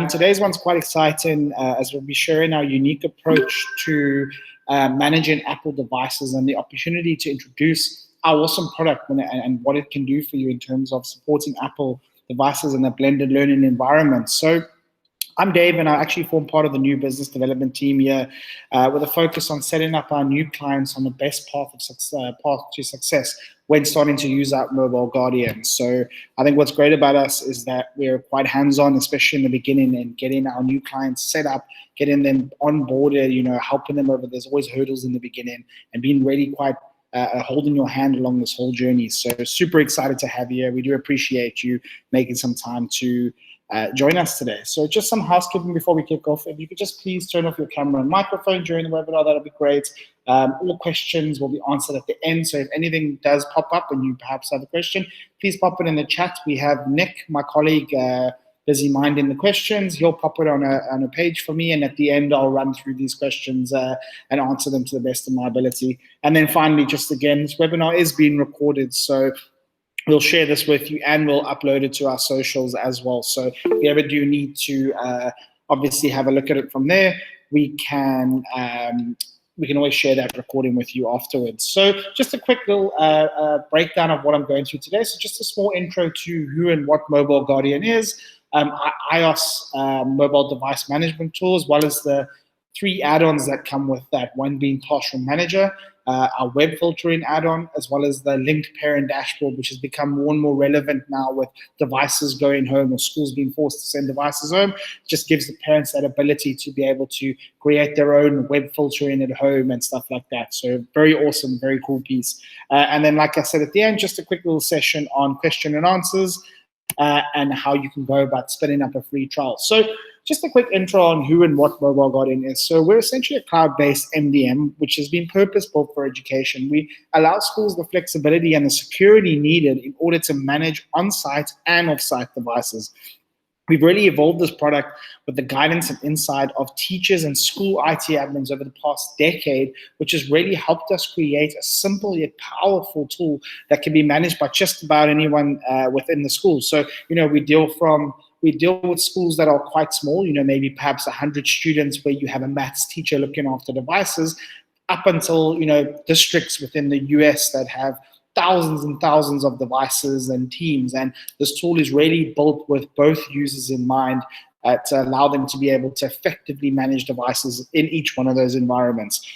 Today's one's quite exciting as we'll be sharing our unique approach to managing Apple devices and the opportunity to introduce our awesome product and what it can do for you in terms of supporting Apple devices in a blended learning environment. So I'm Dave, and I actually form part of the new business development team here with a focus on setting up our new clients on the best path to success when starting to use our Mobile Guardian. So I think what's great about us is that we're quite hands-on, especially in the beginning, and getting our new clients set up, getting them onboarded, helping them over. There's always hurdles in the beginning, and being really quite holding your hand along this whole journey. So super excited to have you here. We do appreciate you making some time to join us today. So just some housekeeping before we kick off. If you could just please turn off your camera and microphone during the webinar, that'll be great. All questions will be answered at the end. So if anything does pop up and you perhaps have a question, please pop it in the chat. We have Nick, my colleague, busy minding the questions. He'll pop it on a page for me, and at the end I'll run through these questions and answer them to the best of my ability. And then finally, just again, this webinar is being recorded, so we'll share this with you and we'll upload it to our socials as well. So if you ever do need to obviously have a look at it from there, we can always share that recording with you afterwards. So just a quick little breakdown of what I'm going through today. So just a small intro to who and what Mobile Guardian is, iOS mobile device management tool, as well as the 3 add-ons that come with that, one being Classroom Manager, our web filtering add-on, as well as the linked parent dashboard, which has become more and more relevant now with devices going home or schools being forced to send devices home. It just gives the parents that ability to be able to create their own web filtering at home and stuff like that. So very awesome, very cool piece. And then, like I said at the end, just a quick little session on question and answers and how you can go about spinning up a free trial. So just a quick intro on who and what Mobile Guardian is. So we're essentially a cloud-based MDM, which has been purpose-built for education. We allow schools the flexibility and the security needed in order to manage on-site and off-site devices. We've really evolved this product with the guidance and insight of teachers and school IT admins over the past decade, which has really helped us create a simple yet powerful tool that can be managed by just about anyone within the school. So, we deal with schools that are quite small, maybe perhaps 100 students where you have a maths teacher looking after devices, up until, districts within the US that have thousands and thousands of devices and teams. And this tool is really built with both users in mind to allow them to be able to effectively manage devices in each one of those environments.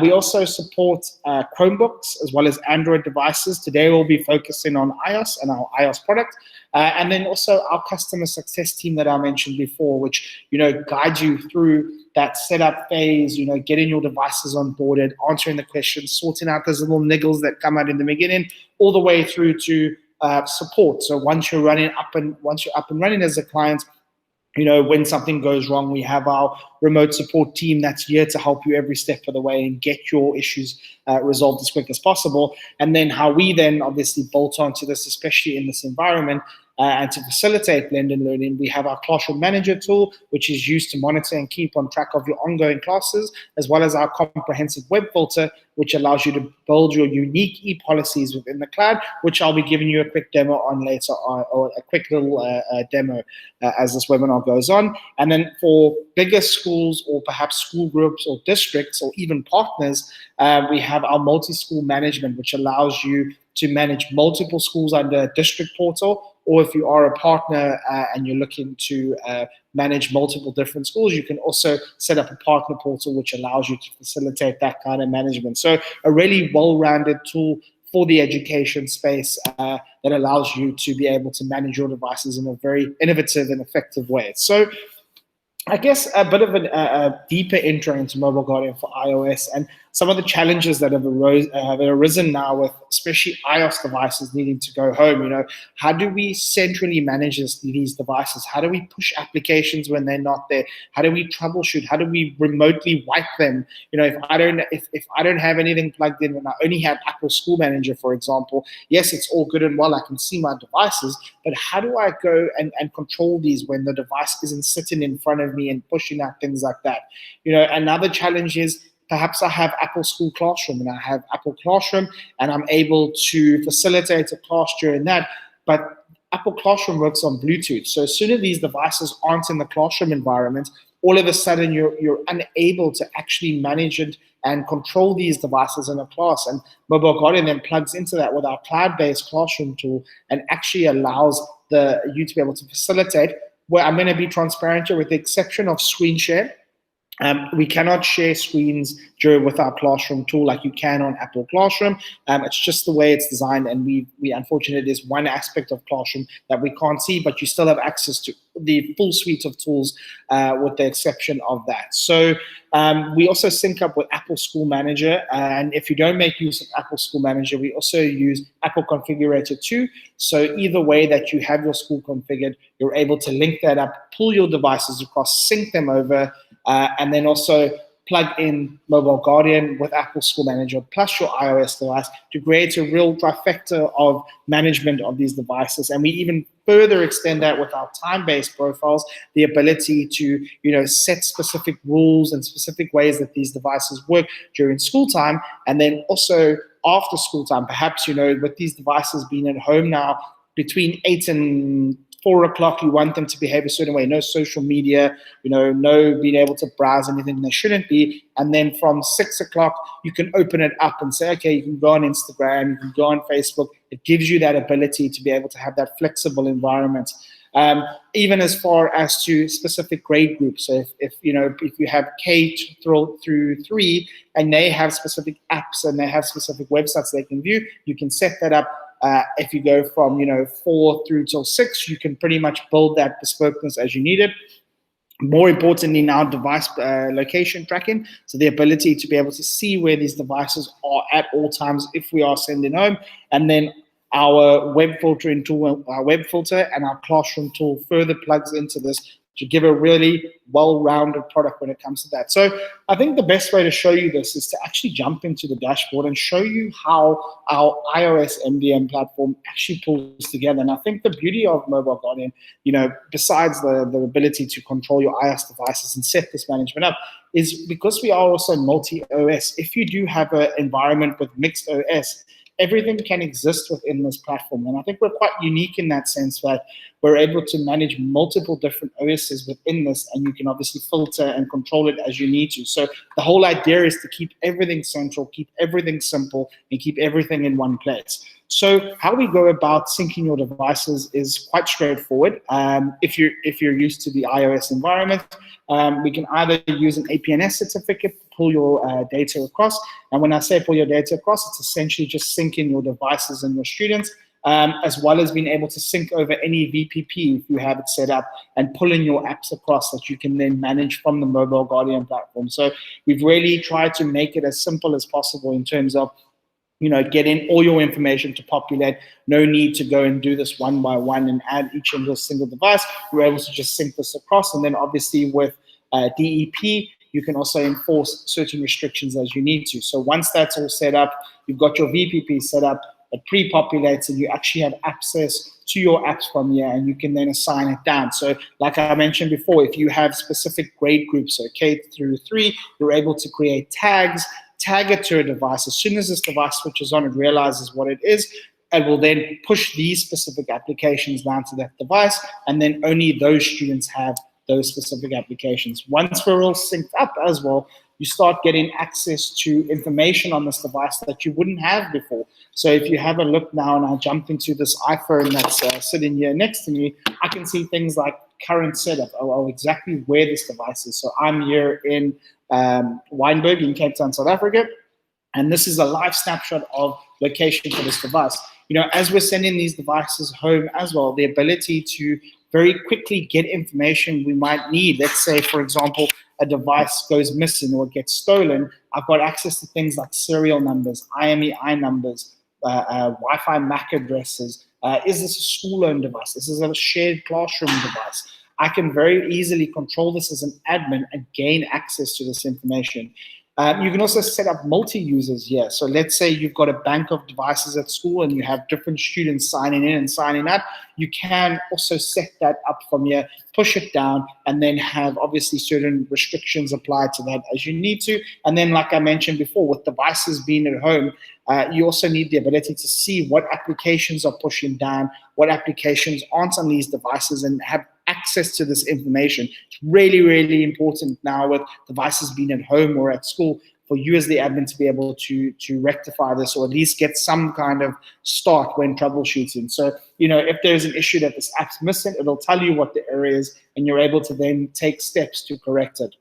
We also support Chromebooks as well as Android devices. Today we'll be focusing on iOS and our iOS product. And then also our customer success team that I mentioned before, which, guides you through that setup phase, getting your devices onboarded, answering the questions, sorting out those little niggles that come out in the beginning, all the way through to support. So once you're up and running as a client, when something goes wrong, we have our remote support team that's here to help you every step of the way and get your issues resolved as quick as possible. And then how we then obviously bolt onto this, especially in this environment, and to facilitate blended learning, we have our Classroom Manager tool, which is used to monitor and keep on track of your ongoing classes, as well as our comprehensive web filter, which allows you to build your unique e-policies within the cloud, which I'll be giving you a quick demo on later on, or a quick little demo as this webinar goes on. And then for bigger schools or perhaps school groups or districts or even partners, we have our multi-school management, which allows you to manage multiple schools under a district portal, or if you are a partner and you're looking to manage multiple different schools, you can also set up a partner portal, which allows you to facilitate that kind of management. So a really well-rounded tool for the education space that allows you to be able to manage your devices in a very innovative and effective way. So I guess a bit of a deeper intro into Mobile Guardian for iOS and some of the challenges that have arisen now with especially iOS devices needing to go home. How do we centrally manage these devices? How do we push applications when they're not there? How do we troubleshoot? How do we remotely wipe them? If I don't have anything plugged in and I only have Apple School Manager, for example, yes, it's all good and well, I can see my devices, but how do I go and control these when the device isn't sitting in front of me and pushing out things like that? Another challenge is perhaps I have Apple School Classroom and I have Apple Classroom and I'm able to facilitate a class during that, but Apple Classroom works on Bluetooth. So as soon as these devices aren't in the classroom environment, all of a sudden you're unable to actually manage it and control these devices in a class. And Mobile Guardian then plugs into that with our cloud-based classroom tool and actually allows you to be able to facilitate, where I'm going to be transparent here, with the exception of screen share. We cannot share screens with our classroom tool like you can on Apple Classroom. It's just the way it's designed, and we unfortunately, there's one aspect of Classroom that we can't see, but you still have access to the full suite of tools with the exception of that. So we also sync up with Apple School Manager, and if you don't make use of Apple School Manager, we also use Apple Configurator too. So either way that you have your school configured, you're able to link that up, pull your devices across, sync them over, and then also plug in Mobile Guardian with Apple School Manager plus your iOS device to create a real trifecta of management of these devices. And we even further extend that with our time-based profiles, the ability to set specific rules and specific ways that these devices work during school time, and then also after school time. Perhaps with these devices being at home now between 8 and 4 o'clock, you want them to behave a certain way. No social media, no being able to browse anything they shouldn't be. And then from 6 o'clock, you can open it up and say, okay, you can go on Instagram, you can go on Facebook. It gives you that ability to be able to have that flexible environment. Even as far as to specific grade groups. So if you have K through 3 and they have specific apps and they have specific websites they can view, you can set that up. If you go from 4 through till 6, you can pretty much build that bespokeness as you need it. More importantly now, device location tracking, so the ability to be able to see where these devices are at all times if we are sending home, and then our web filtering tool, our web filter and our classroom tool further plugs into this to give a really well-rounded product when it comes to that. So I think the best way to show you this is to actually jump into the dashboard and show you how our iOS MDM platform actually pulls together. And I think the beauty of Mobile Guardian, besides the ability to control your iOS devices and set this management up, is because we are also multi-OS. If you do have an environment with mixed OS, everything can exist within this platform. And I think we're quite unique in that sense that we're able to manage multiple different OSs within this, and you can obviously filter and control it as you need to. So the whole idea is to keep everything central, keep everything simple, and keep everything in one place. So how we go about syncing your devices is quite straightforward. If you're used to the iOS environment, we can either use an APNS certificate to pull your data across. And when I say pull your data across, it's essentially just syncing your devices and your students, as well as being able to sync over any VPP if you have it set up, and pulling your apps across that you can then manage from the Mobile Guardian platform. So we've really tried to make it as simple as possible in terms of getting all your information to populate. No need to go and do this one by one and add each single device. You're able to just sync this across. And then obviously with DEP, you can also enforce certain restrictions as you need to. So once that's all set up, you've got your VPP set up, it pre-populates, and you actually have access to your apps from here, and you can then assign it down. So like I mentioned before, if you have specific grade groups, so K through 3, you're able to create tags, tag it to a device. As soon as this device switches on, it realizes what it is. It will then push these specific applications down to that device, and then only those students have those specific applications. Once we're all synced up as well, you start getting access to information on this device that you wouldn't have before. So if you have a look now, and I jump into this iPhone that's sitting here next to me, I can see things like current setup, or exactly where this device is. So I'm here in Wynberg in Cape Town, South Africa, and this is a live snapshot of location for this device. As we're sending these devices home as well, the ability to very quickly get information we might need. Let's say, for example, a device goes missing or gets stolen. I've got access to things like serial numbers, IMEI numbers, Wi-Fi MAC addresses. Is this a school-owned device? This is a shared classroom device. I can very easily control this as an admin and gain access to this information. You can also set up multi-users here. So let's say you've got a bank of devices at school and you have different students signing in and signing out. You can also set that up from here, push it down, and then have obviously certain restrictions applied to that as you need to. And then, like I mentioned before, with devices being at home, you also need the ability to see what applications are pushing down, what applications aren't on these devices, and have access to this information. It's really, really important now with devices being at home or at school for you as the admin to be able to rectify this, or at least get some kind of start when troubleshooting. So, if there's an issue that this app's missing, it'll tell you what the error is, and you're able to then take steps to correct it.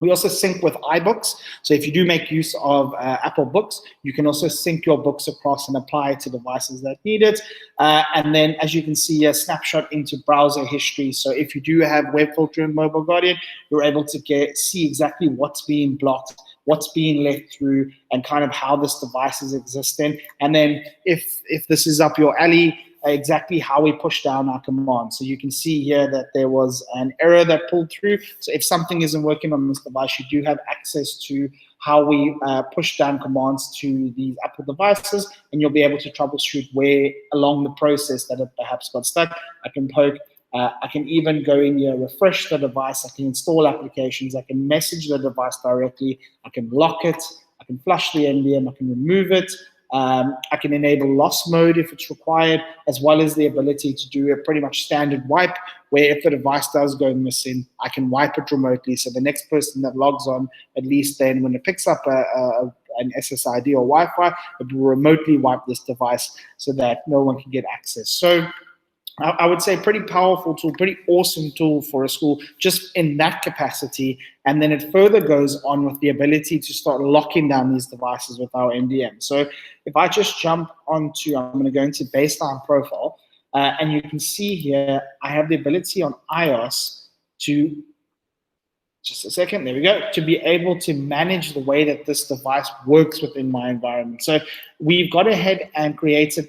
We also sync with iBooks. So if you do make use of Apple Books, you can also sync your books across and apply it to devices that need it. And then, as you can see, a snapshot into browser history. So if you do have Web Voltron and Mobile Guardian, you're able to see exactly what's being blocked, what's being let through, and kind of how this device is existing. And then if this is up your alley, exactly how we push down our command. So you can see here that there was an error that pulled through. So if something isn't working on this device, you do have access to how we push down commands to these Apple devices, and you'll be able to troubleshoot where along the process that it perhaps got stuck. I can poke. I can even go in here, refresh the device. I can install applications. I can message the device directly. I can lock it. I can flush the NVM. I can remove it. I can enable loss mode if it's required, as well as the ability to do a pretty much standard wipe, where if the device does go missing, I can wipe it remotely. So the next person that logs on, at least then when it picks up an SSID or Wi-Fi, it will remotely wipe this device so that no one can get access. So I would say pretty powerful tool, pretty awesome tool for a school just in that capacity. And then it further goes on with the ability to start locking down these devices with our MDM. So if I just jump onto, I'm going to go into baseline profile, and you can see here, I have the ability on iOS to, just a second, there we go, to be able to manage the way that this device works within my environment. So we've got ahead and created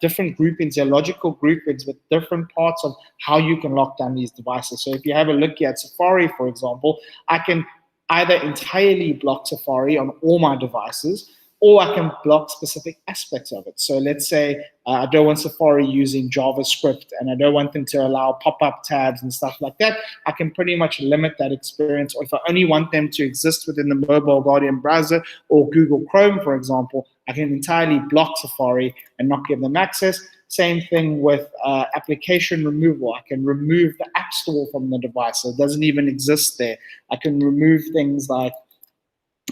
different groupings here, logical groupings with different parts of how you can lock down these devices. So if you have a look here at Safari, for example, I can either entirely block Safari on all my devices, or I can block specific aspects of it. So let's say I don't want Safari using JavaScript and I don't want them to allow pop-up tabs and stuff like that. I can pretty much limit that experience. Or if I only want them to exist within the Mobile Guardian browser or Google Chrome, for example, I can entirely block Safari and not give them access. Same thing with application removal. I can remove the App Store from the device, so it doesn't even exist there. I can remove things like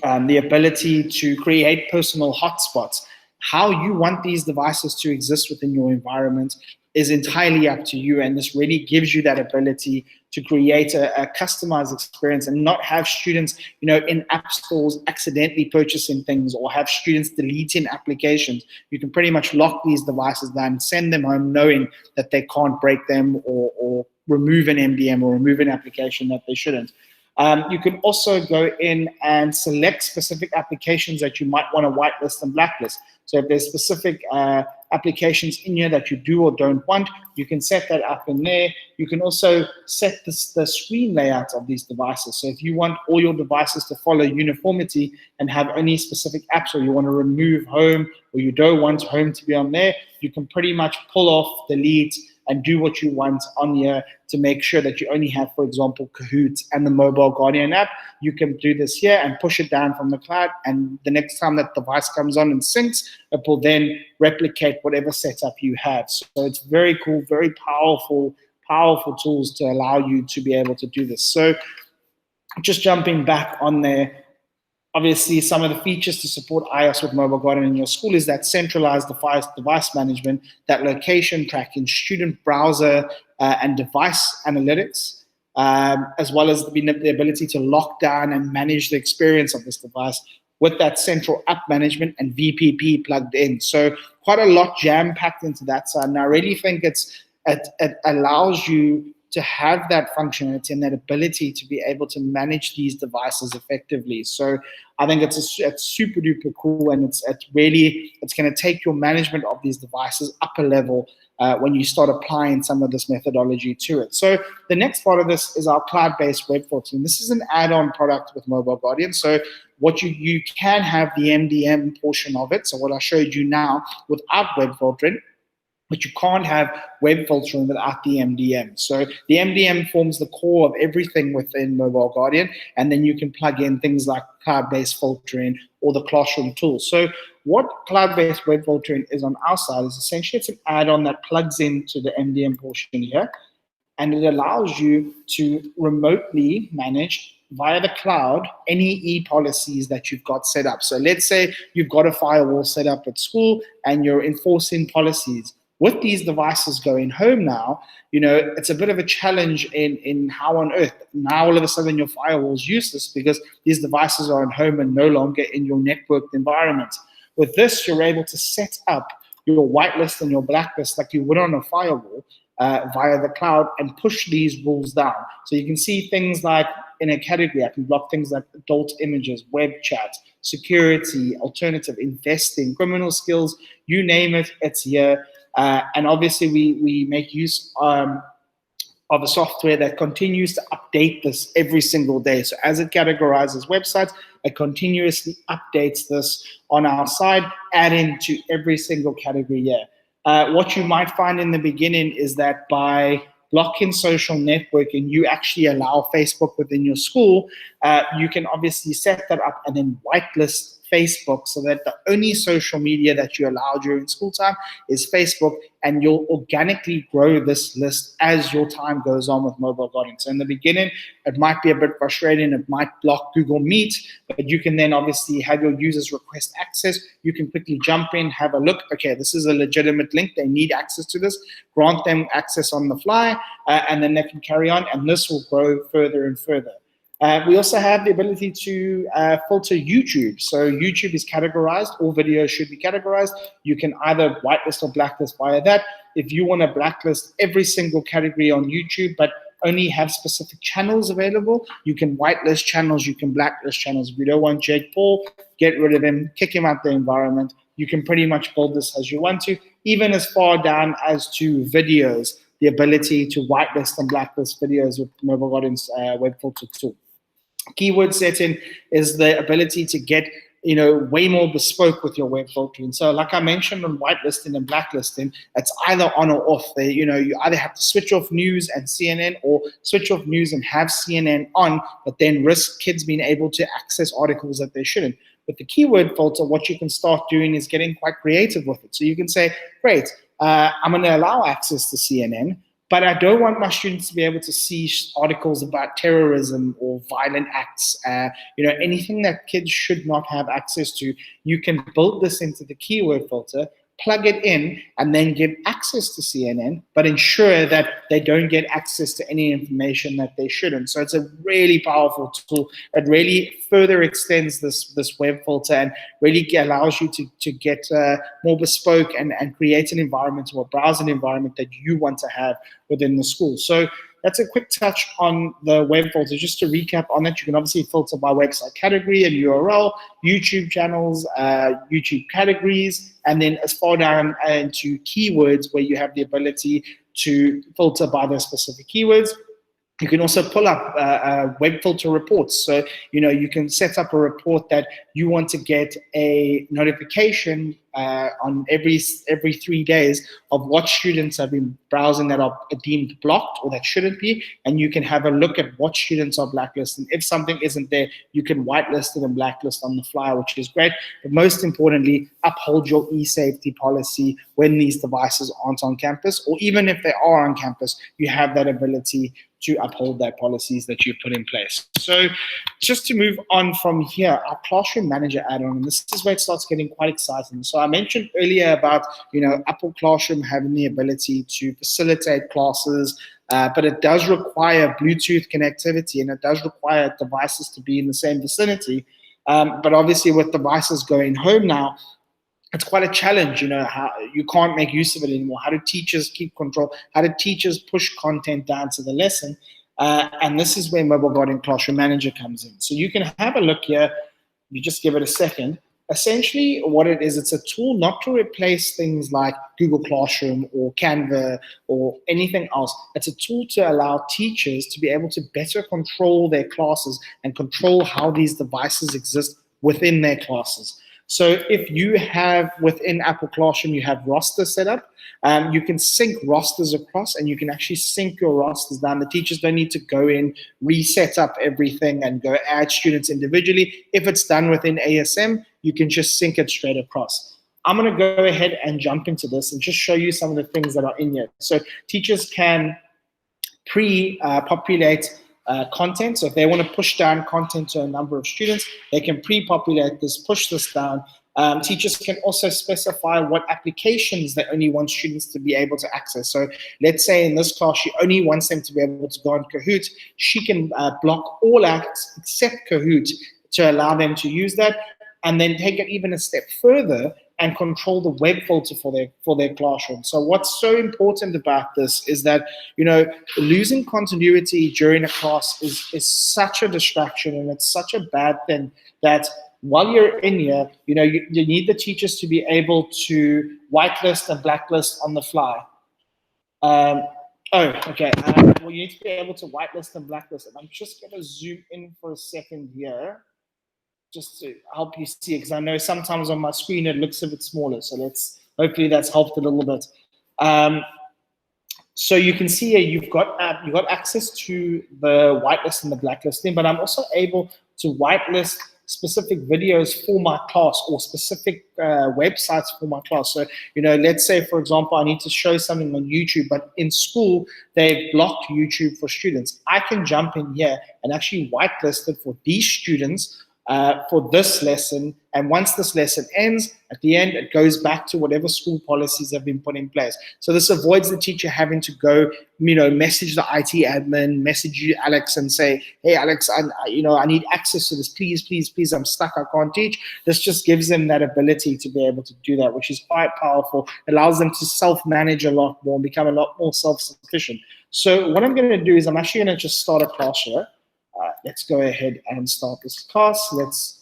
the ability to create personal hotspots. How you want these devices to exist within your environment is entirely up to you, and this really gives you that ability to create a customized experience and not have students, in app stores accidentally purchasing things or have students deleting applications. You can pretty much lock these devices down, send them home knowing that they can't break them or remove an MDM or remove an application that they shouldn't. You can also go in and select specific applications that you might want to whitelist and blacklist. So if there's specific applications in here that you do or don't want, you can set that up in there. You can also set the screen layout of these devices. So if you want all your devices to follow uniformity and have only specific apps, or you want to remove home, or you don't want home to be on there, you can pretty much pull off, delete, and do what you want on here to make sure that you only have, for example, Kahoot and the Mobile Guardian app. You can do this here and push it down from the cloud, and the next time that device comes on and syncs, it will then replicate whatever setup you have. So it's very cool, very powerful tools to allow you to be able to do this. So just jumping back on there, obviously, some of the features to support iOS with Mobile Guardian in your school is that centralized device management, that location tracking, student browser and device analytics, as well as the ability to lock down and manage the experience of this device with that central app management and VPP plugged in. So quite a lot jam-packed into that side. And I really think it allows you to have that functionality and that ability to be able to manage these devices effectively. So I think it's super duper cool, and it's going to take your management of these devices up a level when you start applying some of this methodology to it. So the next part of this is our cloud-based web filtering. This is an add-on product with Mobile Guardian. So what you can have the MDM portion of it. So what I showed you now without web filtering, but you can't have web filtering without the MDM. So the MDM forms the core of everything within Mobile Guardian, and then you can plug in things like cloud-based filtering or the classroom tools. So what cloud-based web filtering is on our side is essentially it's an add-on that plugs into the MDM portion here, and it allows you to remotely manage via the cloud any e-policies that you've got set up. So let's say you've got a firewall set up at school and you're enforcing policies. With these devices going home now, it's a bit of a challenge in how on earth. Now all of a sudden your firewall is useless because these devices are at home and no longer in your networked environment. With this, you're able to set up your whitelist and your blacklist like you would on a firewall via the cloud and push these rules down. So you can see things like in a category, I can block things like adult images, web chat, security, alternative, investing, criminal skills, you name it, it's here. And obviously, we make use of a software that continues to update this every single day. So as it categorizes websites, it continuously updates this on our side, adding to every single category here. What you might find in the beginning is that by blocking social networking, you actually allow Facebook within your school. You can obviously set that up and then whitelist Facebook so that the only social media that you allow during school time is Facebook, and you'll organically grow this list as your time goes on with Mobile Guardian. So in the beginning, it might be a bit frustrating. It might block Google Meet, but you can then obviously have your users request access. You can quickly jump in, have a look. Okay, this is a legitimate link. They need access to this. Grant them access on the fly, and then they can carry on, and this will grow further and further. We also have the ability to filter YouTube. So YouTube is categorized. All videos should be categorized. You can either whitelist or blacklist via that. If you want to blacklist every single category on YouTube, but only have specific channels available, you can whitelist channels, you can blacklist channels. If you don't want Jake Paul, get rid of him, kick him out the environment. You can pretty much build this as you want to, even as far down as to videos, the ability to whitelist and blacklist videos with Mobile Guardian's web filter tool. Keyword setting is the ability to get way more bespoke with your web filtering. So like I mentioned on whitelisting and blacklisting, it's either on or off. You either have to switch off news and CNN, or switch off news and have CNN on, but then risk kids being able to access articles that they shouldn't. With the keyword filter, what you can start doing is getting quite creative with it. So you can say, great, I'm going to allow access to CNN, but I don't want my students to be able to see articles about terrorism or violent acts, anything that kids should not have access to. You can build this into the keyword filter, plug it in, and then give access to CNN, but ensure that they don't get access to any information that they shouldn't. So it's a really powerful tool. It really further extends this web filter and really allows you to get more bespoke and create an environment or a browsing environment that you want to have within the school. So that's a quick touch on the web filter. Just to recap on it, you can obviously filter by website category and URL, YouTube channels, YouTube categories, and then as far down into keywords where you have the ability to filter by those specific keywords. You can also pull up web filter reports. So, you can set up a report that you want to get a notification on every 3 days of what students have been browsing that are deemed blocked or that shouldn't be. And you can have a look at what students are blacklisted. If something isn't there, you can whitelist it and blacklist on the fly, which is great. But most importantly, uphold your e-safety policy when these devices aren't on campus, or even if they are on campus, you have that ability to uphold their policies that you put in place. So just to move on from here, our Classroom Manager add-on, and this is where it starts getting quite exciting. So I mentioned earlier about, Apple Classroom having the ability to facilitate classes, but it does require Bluetooth connectivity, and it does require devices to be in the same vicinity. But obviously with devices going home now, it's quite a challenge, how you can't make use of it anymore. How do teachers keep control? How do teachers push content down to the lesson? And this is where Mobile Guardian Classroom Manager comes in. So you can have a look here. You just give it a second. Essentially, what it is, it's a tool not to replace things like Google Classroom or Canva or anything else. It's a tool to allow teachers to be able to better control their classes and control how these devices exist within their classes. So if you have within Apple Classroom, you have roster set up, you can sync rosters across and you can actually sync your rosters down. The teachers don't need to go in, reset up everything and go add students individually. If it's done within ASM, you can just sync it straight across. I'm going to go ahead and jump into this and just show you some of the things that are in here. So teachers can pre-populate content. So if they want to push down content to a number of students, they can pre-populate this, push this down. Teachers can also specify what applications they only want students to be able to access. So let's say in this class, she only wants them to be able to go on Kahoot. She can block all apps except Kahoot to allow them to use that, and then take it even a step further and control the web filter for their classroom. So what's so important about this is that, losing continuity during a class is such a distraction, and it's such a bad thing that while you're in here, you need the teachers to be able to whitelist and blacklist on the fly. Well, you need to be able to whitelist and blacklist. And I'm just going to zoom in for a second here, just to help you see, because I know sometimes on my screen it looks a bit smaller. So hopefully that's helped a little bit. So you can see here you've got access to the whitelist and the blacklisting, but I'm also able to whitelist specific videos for my class or specific websites for my class. So, let's say, for example, I need to show something on YouTube, but in school, they've blocked YouTube for students. I can jump in here and actually whitelist it for these students for this lesson. And once this lesson ends, at the end, it goes back to whatever school policies have been put in place. So this avoids the teacher having to go, message the IT admin, message you, Alex, and say, hey, Alex, I need access to this. Please, I'm stuck. I can't teach. This just gives them that ability to be able to do that, which is quite powerful. It allows them to self-manage a lot more and become a lot more self-sufficient. So what I'm going to do is I'm actually going to just start a class here. Let's go ahead and start this class. Let's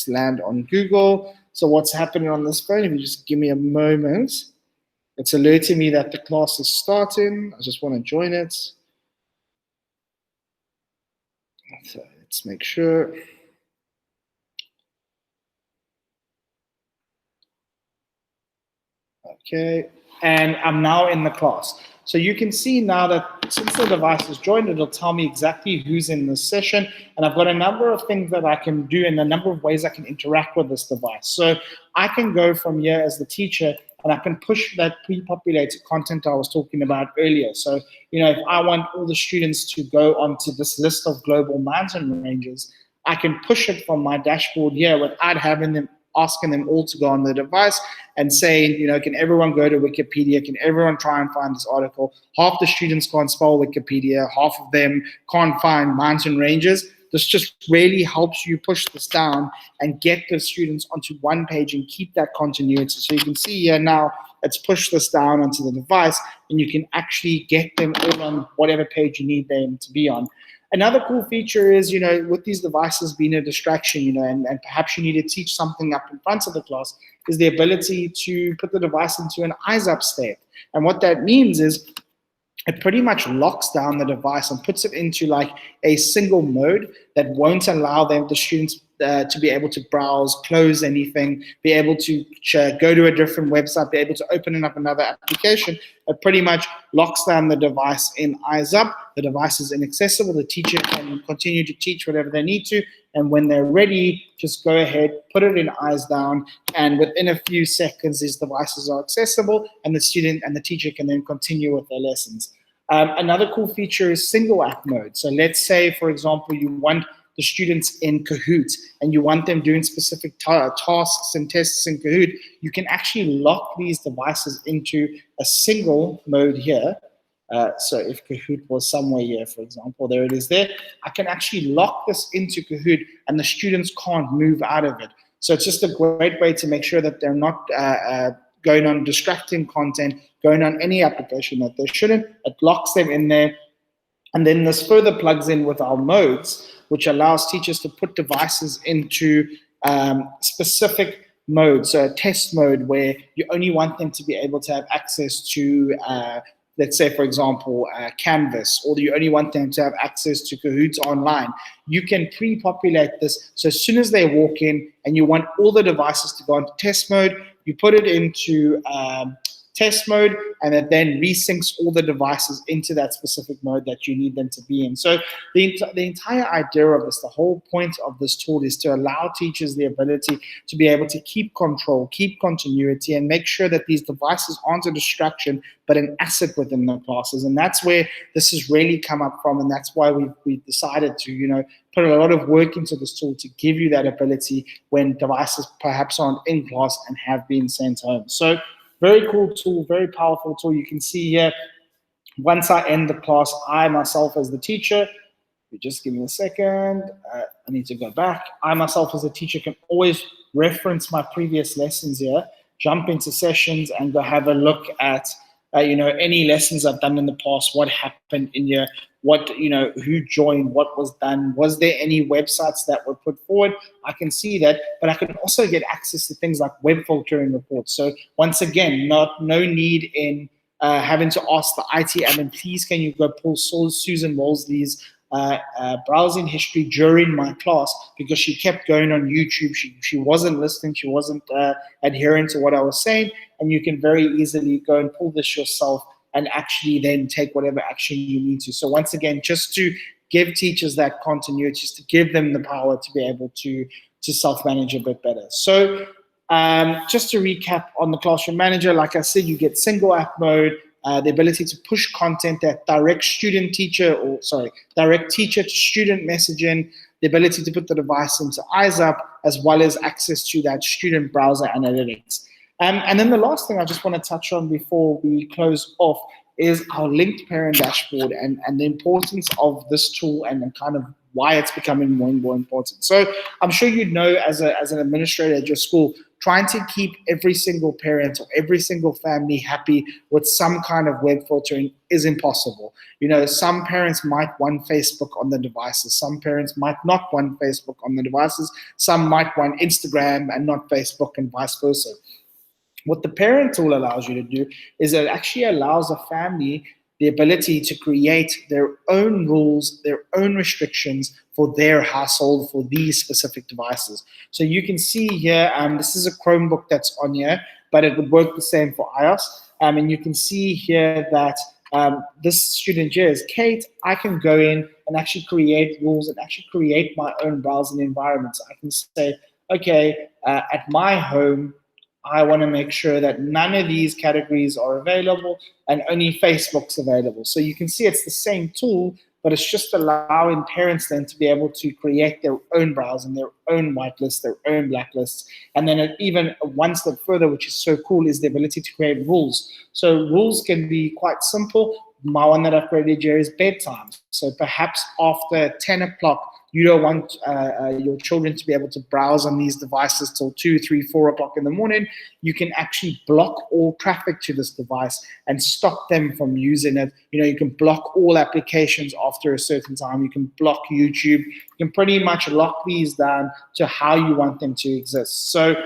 land on Google. So what's happening on this phone, if you just give me a moment, it's alerting me that the class is starting. I just want to join it. So let's make sure. Okay, and I'm now in the class. So you can see now that since the device is joined, it'll tell me exactly who's in this session. And I've got a number of things that I can do and a number of ways I can interact with this device. So I can go from here as the teacher and I can push that pre-populated content I was talking about earlier. So, if I want all the students to go onto this list of global mountain ranges, I can push it from my dashboard here without asking them all to go on the device and saying, can everyone go to Wikipedia? Can everyone try and find this article? Half the students can't spell Wikipedia. Half of them can't find mountain ranges. This just really helps you push this down and get the students onto one page and keep that continuity. So you can see here now, it's pushed this down onto the device and you can actually get them all on whatever page you need them to be on. Another cool feature is, with these devices being a distraction, and perhaps you need to teach something up in front of the class, is the ability to put the device into an eyes up state. And what that means is it pretty much locks down the device and puts it into like a single mode that won't allow the students to be able to browse, close anything, be able to go to a different website, be able to open up another application. It pretty much locks down the device in eyes up. The device is inaccessible. The teacher can continue to teach whatever they need to. And when they're ready, just go ahead, put it in eyes down. And within a few seconds, these devices are accessible and the student and the teacher can then continue with their lessons. Another cool feature is single app mode. So let's say, for example, you want the students in Kahoot and you want them doing specific tasks and tests in Kahoot, you can actually lock these devices into a single mode here. So if Kahoot was somewhere here, for example, there it is there, I can actually lock this into Kahoot and the students can't move out of it. So it's just a great way to make sure that they're not going on distracting content, going on any application that they shouldn't. It locks them in there. And then this further plugs in with our modes, which allows teachers to put devices into specific modes. So a test mode where you only want them to be able to have access to, let's say, for example, Canvas, or you only want them to have access to Kahoot online. You can pre-populate this. So as soon as they walk in and you want all the devices to go into test mode, you put it into test mode, and it then resyncs all the devices into that specific mode that you need them to be in. So the entire idea of this, the whole point of this tool, is to allow teachers the ability to be able to keep control, keep continuity, and make sure that these devices aren't a distraction, but an asset within the classes. And that's where this has really come up from, and that's why we decided to, put a lot of work into this tool to give you that ability when devices perhaps aren't in class and have been sent home. So very cool tool, very powerful tool. You can see here, once I end the class, I myself as the teacher, just give me a second, I need to go back. I myself as a teacher can always reference my previous lessons here, jump into sessions and go have a look at any lessons I've done in the past, what happened in here, who joined, what was done, was there any websites that were put forward? I can see that, but I can also get access to things like web filtering reports. So once again, no need in having to ask the IT admin, please can you go pull Susan Wolseley's browsing history during my class, because she kept going on YouTube. She wasn't listening, she wasn't adhering to what I was saying, and you can very easily go and pull this yourself and actually then take whatever action you need to. So once again, just to give teachers that continuity, just to give them the power to be able to self-manage a bit better. So just to recap on the Classroom Manager, like I said, you get single app mode, the ability to push content that direct teacher to student messaging, the ability to put the device into eyes up, as well as access to that student browser analytics. And then the last thing I just want to touch on before we close off is our linked parent dashboard and the importance of this tool and kind of why it's becoming more and more important. So I'm sure you know, as an administrator at your school, trying to keep every single parent or every single family happy with some kind of web filtering is impossible. Some parents might want Facebook on the devices. Some parents might not want Facebook on the devices. Some might want Instagram and not Facebook, and vice versa. What the parent tool allows you to do is it actually allows a family the ability to create their own rules, their own restrictions for their household for these specific devices. So you can see here, this is a Chromebook that's on here, but it would work the same for iOS. And you can see here that this student here is Kate. I can go in and actually create rules and actually create my own browsing environment. So I can say, okay, at my home, I want to make sure that none of these categories are available and only Facebook's available. So you can see it's the same tool, but it's just allowing parents then to be able to create their own browsing, their own whitelists, their own blacklists. And then it even one step further, which is so cool, is the ability to create rules. So rules can be quite simple. My one that I've created here is bedtime. So perhaps after 10 o'clock, you don't want your children to be able to browse on these devices till 2, 3, 4 o'clock in the morning. You can actually block all traffic to this device and stop them from using it. You can block all applications after a certain time. You can block YouTube. You can pretty much lock these down to how you want them to exist. So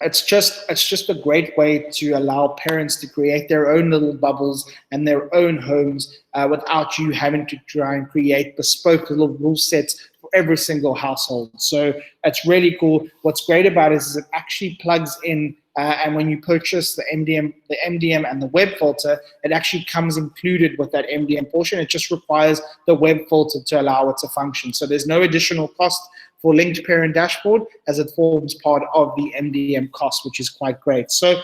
it's just a great way to allow parents to create their own little bubbles and their own homes without you having to try and create bespoke little rule sets for every single household. So it's really cool. What's great about it is it actually plugs in, and when you purchase the MDM and the web filter, it actually comes included with that MDM portion. It just requires the web filter to allow it to function. So there's no additional cost for linked parent dashboard, as it forms part of the MDM cost, which is quite great. So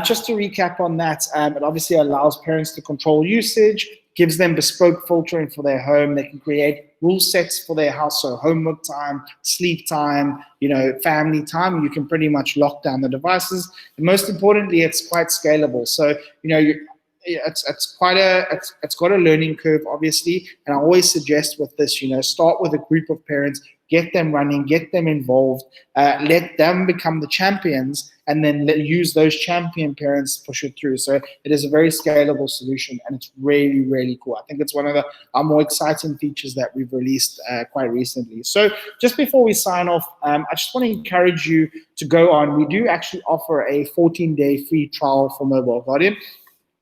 just to recap on that, it obviously allows parents to control usage, gives them bespoke filtering for their home. They can create rule sets for their house, so homework time, sleep time, family time. You can pretty much lock down the devices. And most importantly, it's quite scalable. So, it's quite a it's got a learning curve, obviously, and I always suggest with this, start with a group of parents, get them running, get them involved, let them become the champions, and then use those champion parents to push it through. So it is a very scalable solution, and it's really, really cool. I think it's one of our more exciting features that we've released quite recently. So just before we sign off, I just want to encourage you to go on. We do actually offer a 14-day free trial for Mobile Guardian.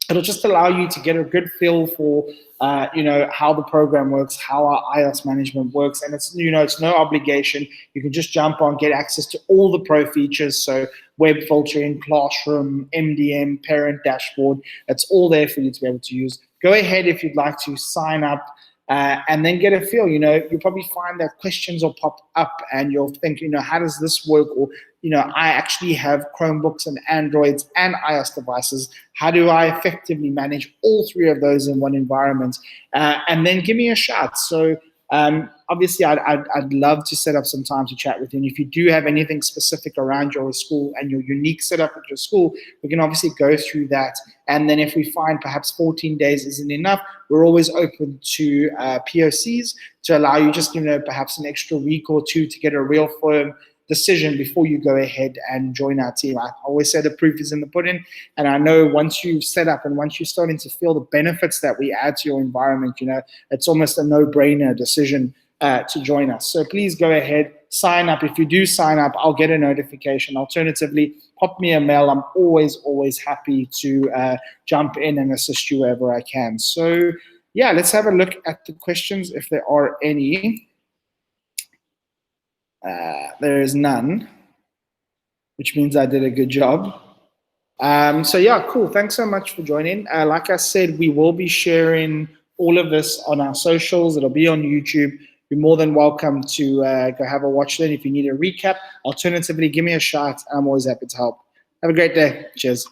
It'll just allow you to get a good feel for, how the program works, how our iOS management works, and it's no obligation. You can just jump on, get access to all the pro features. So Web Voltron, Classroom, MDM, Parent Dashboard. It's all there for you to be able to use. Go ahead if you'd like to sign up. And then get a feel. You'll probably find that questions will pop up, and you'll think, how does this work? Or, I actually have Chromebooks and Androids and iOS devices. How do I effectively manage all three of those in one environment? And then give me a shout. So obviously, I'd love to set up some time to chat with you. And if you do have anything specific around your school and your unique setup at your school, we can obviously go through that. And then if we find perhaps 14 days isn't enough, we're always open to POCs to allow you just, perhaps an extra week or two to get a real firm decision before you go ahead and join our team. I always say the proof is in the pudding, and I know once you've set up and once you're starting to feel the benefits that we add to your environment, it's almost a no-brainer decision to join us. So please go ahead, sign up. If you do sign up, I'll get a notification. Alternatively, pop me a mail. I'm always happy to jump in and assist you wherever I can. So yeah, let's have a look at the questions if there are any. There is none, which means I did a good job. So yeah, cool. Thanks so much for joining. Like I said, we will be sharing all of this on our socials. It'll be on YouTube. You're more than welcome to go have a watch then if you need a recap. Alternatively, give me a shout. I'm always happy to help. Have a great day. Cheers.